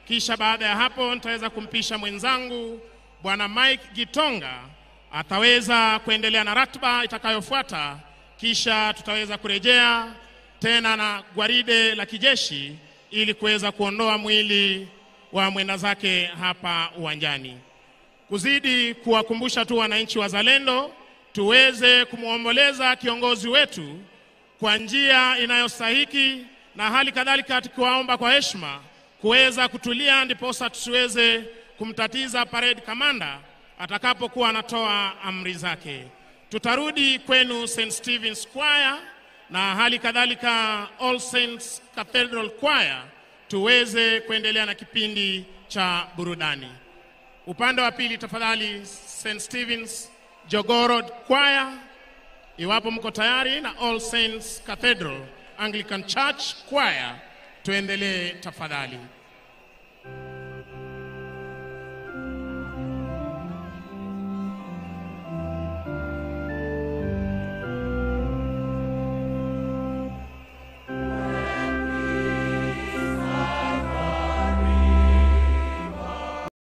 Kisha baada ya hapo nitaweza kumpisha mwenzangu Bwana Mike Gitonga, ataweza kuendelea na ratiba itakayofuata. Kisha tutaweza kurejea tena na gwaride la kijeshi ili kuweza kuondoa mwili wa mwenda zake hapa uwanjani. Kuzidi kuwakumbusha tu wananchi wazalendo tuweze kumuomboleza kiongozi wetu kwa njia inayostahiki, na hali kadhalika tukiwaomba kwa heshima kuweza kutulia, ndiposa tusiweze kumtatiza parade commander atakapokuwa anatoa amri zake. Tutarudi kwenu St. Stephen's Choir na hali kadhalika All Saints Cathedral Choir tuweze kuendelea na kipindi cha burudani. Upande wa pili tafadhali St. Stephen's Jogoo Road Choir, iwapo mko tayari, na All Saints Cathedral Anglican Church Choir tuendelee tafadhali.